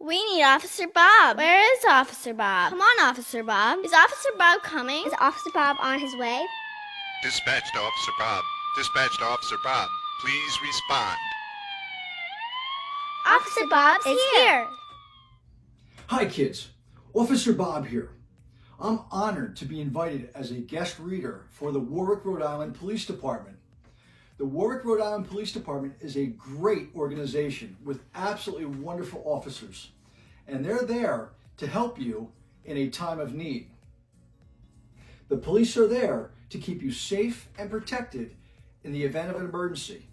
We need Officer Bob. Where is Officer Bob? Come on, Officer Bob. Is Officer Bob coming? Is Officer Bob on his way? Dispatch to Officer Bob. Dispatch to Officer Bob. Please respond. Officer Bob's here. Hi kids, Officer Bob here. I'm honored to be invited as a guest reader for the Warwick, Rhode Island Police Department. The Warwick, Rhode Island Police Department is a great organization with absolutely wonderful officers, and they're there to help you in a time of need. The police are there to keep you safe and protected in the event of an emergency.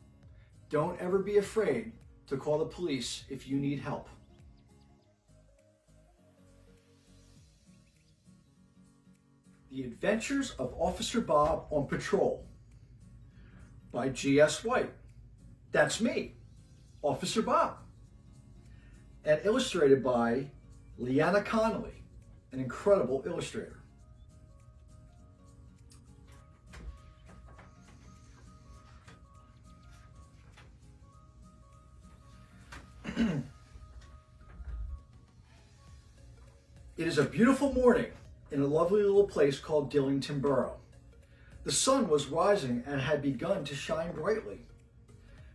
Don't ever be afraid to call the police if you need help. The Adventures of Officer Bob on Patrol by G.S. White. That's me, Officer Bob. And illustrated by Leanna Connolly, an incredible illustrator. It is a beautiful morning in a lovely little place called Dillington Borough. The sun was rising and had begun to shine brightly.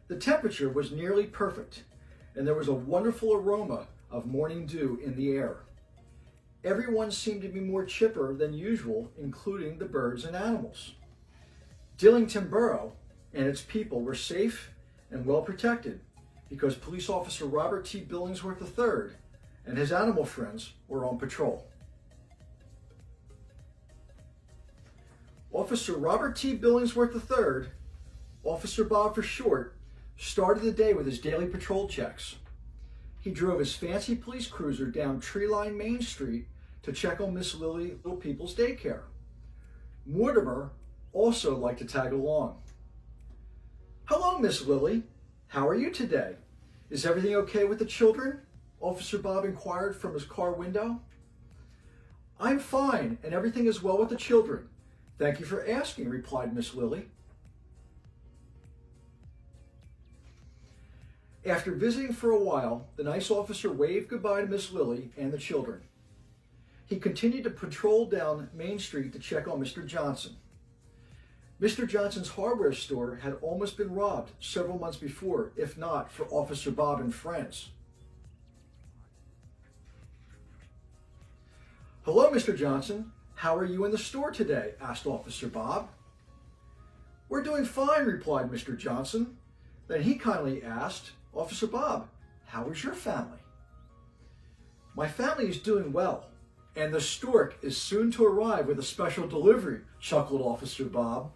The temperature was nearly perfect, and there was a wonderful aroma of morning dew in the air. Everyone seemed to be more chipper than usual, including the birds and animals. Dillington Borough and its people were safe and well protected because Police Officer Robert T. Billingsworth III and his animal friends were on patrol. Officer Robert T. Billingsworth III, Officer Bob for short, started the day with his daily patrol checks. He drove his fancy police cruiser down tree-lined Main Street to check on Miss Lily Little People's daycare. Mortimer also liked to tag along. "Hello, Miss Lily. How are you today? Is everything okay with the children?" Officer Bob inquired from his car window. "I'm fine, and everything is well with the children. Thank you for asking," replied Miss Lily. After visiting for a while, the nice officer waved goodbye to Miss Lily and the children. He continued to patrol down Main Street to check on Mr. Johnson. Mr. Johnson's hardware store had almost been robbed several months before, if not for Officer Bob and friends. "Hello, Mr. Johnson. How are you in the store today?" asked Officer Bob. "We're doing fine," replied Mr. Johnson. Then he kindly asked, "Officer Bob, how is your family?" "My family is doing well, and the stork is soon to arrive with a special delivery," chuckled Officer Bob.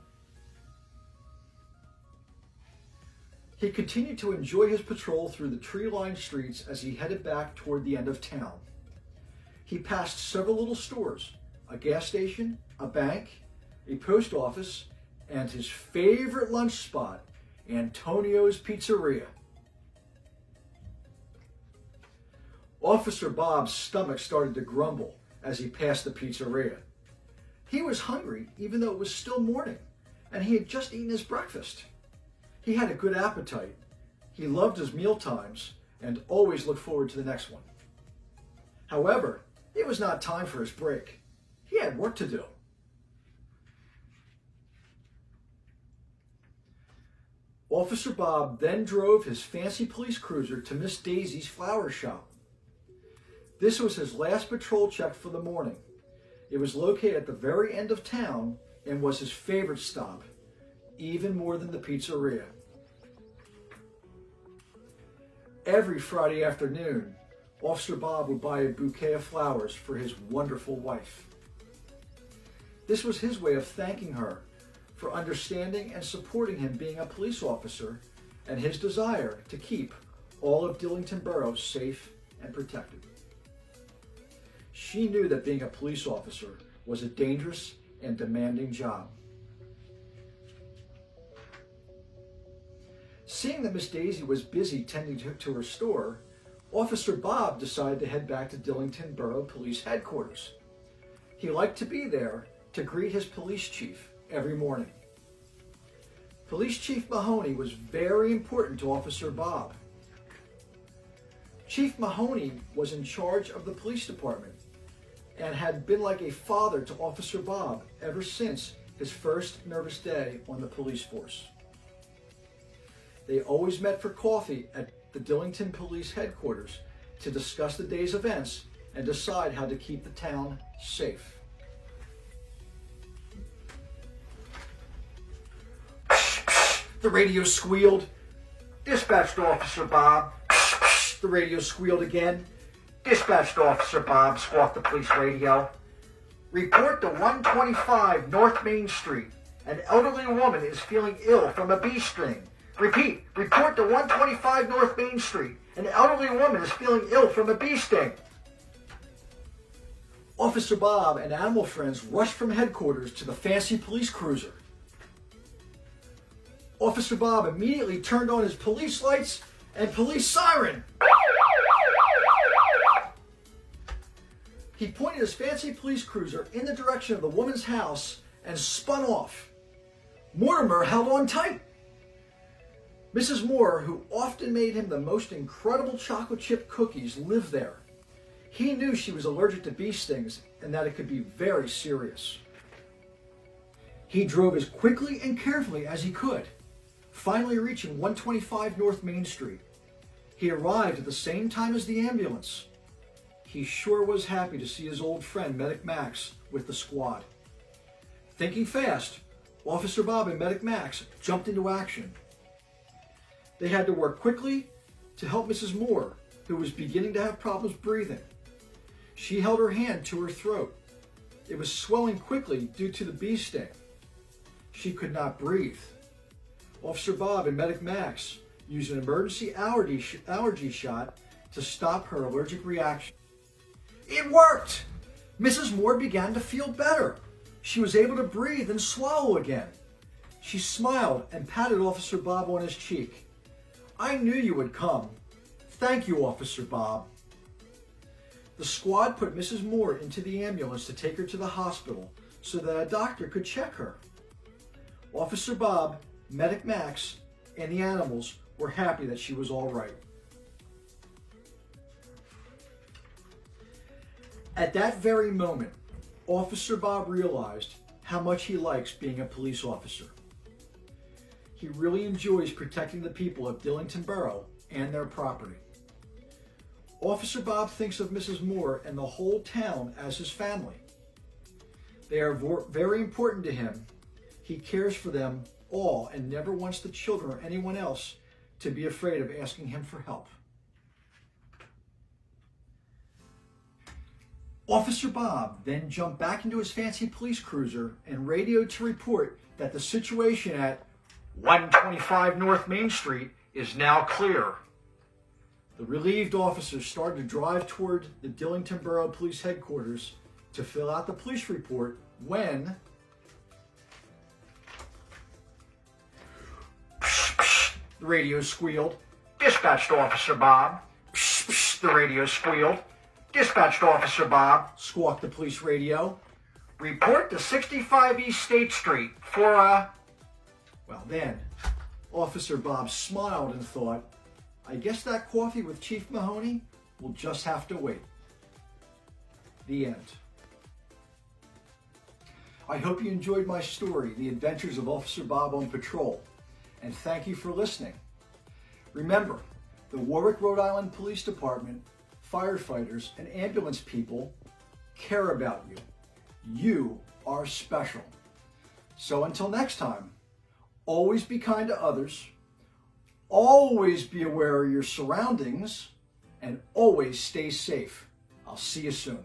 He continued to enjoy his patrol through the tree-lined streets as he headed back toward the end of town. He passed several little stores, a gas station, a bank, a post office, and his favorite lunch spot, Antonio's Pizzeria. Officer Bob's stomach started to grumble as he passed the pizzeria. He was hungry even though it was still morning, and he had just eaten his breakfast. He had a good appetite. He loved his meal times and always looked forward to the next one. However, it was not time for his break. He had work to do. Officer Bob then drove his fancy police cruiser to Miss Daisy's flower shop. This was his last patrol check for the morning. It was located at the very end of town and was his favorite stop, even more than the pizzeria. Every Friday afternoon, Officer Bob would buy a bouquet of flowers for his wonderful wife. This was his way of thanking her for understanding and supporting him being a police officer and his desire to keep all of Dillington Borough safe and protected. She knew that being a police officer was a dangerous and demanding job. Seeing that Miss Daisy was busy tending to her store, Officer Bob decided to head back to Dillington Borough Police Headquarters. He liked to be there to greet his police chief every morning. Police Chief Mahoney was very important to Officer Bob. Chief Mahoney was in charge of the police department and had been like a father to Officer Bob ever since his first nervous day on the police force. They always met for coffee at the Dillington Police Headquarters to discuss the day's events and decide how to keep the town safe. The radio squealed. Dispatch to Officer Bob. The radio squealed again. Dispatch to Officer Bob, squawked the police radio. Report to 125 North Main Street. An elderly woman is feeling ill from a bee sting. Repeat, report to 125 North Main Street. An elderly woman is feeling ill from a bee sting. Officer Bob and animal friends rushed from headquarters to the fancy police cruiser. Officer Bob immediately turned on his police lights and police siren. He pointed his fancy police cruiser in the direction of the woman's house and spun off. Mortimer held on tight. Mrs. Moore, who often made him the most incredible chocolate chip cookies, lived there. He knew she was allergic to bee stings and that it could be very serious. He drove as quickly and carefully as he could, finally reaching 125 North Main Street. He arrived at the same time as the ambulance. He sure was happy to see his old friend Medic Max with the squad. Thinking fast, Officer Bob and Medic Max jumped into action. They had to work quickly to help Mrs. Moore, who was beginning to have problems breathing. She held her hand to her throat. It was swelling quickly due to the bee sting. She could not breathe. Officer Bob and Medic Max used an emergency allergy shot to stop her allergic reaction. It worked! Mrs. Moore began to feel better. She was able to breathe and swallow again. She smiled and patted Officer Bob on his cheek. I knew you would come. Thank you, Officer Bob. The squad put Mrs. Moore into the ambulance to take her to the hospital so that a doctor could check her. Officer Bob, Medic Max, and the animals were happy that she was all right. At that very moment, Officer Bob realized how much he likes being a police officer. He really enjoys protecting the people of Dillington Borough and their property. Officer Bob thinks of Mrs. Moore and the whole town as his family. They are very important to him. He cares for them all and never wants the children or anyone else to be afraid of asking him for help. Officer Bob then jumped back into his fancy police cruiser and radioed to report that the situation at 125 North Main Street is now clear. The relieved officers started to drive toward the Dillington Borough Police Headquarters to fill out the police report when the radio squealed. Dispatch to Officer Bob. The radio squealed. Dispatch to Officer Bob, squawked the police radio. Report to 65 East State Street for a... Well then, Officer Bob smiled and thought, I guess that coffee with Chief Mahoney will just have to wait. The end. I hope you enjoyed my story, The Adventures of Officer Bob on Patrol, and thank you for listening. Remember, the Warwick, Rhode Island Police Department, firefighters, and ambulance people care about you. You are special. So until next time, always be kind to others, always be aware of your surroundings, and always stay safe. I'll see you soon.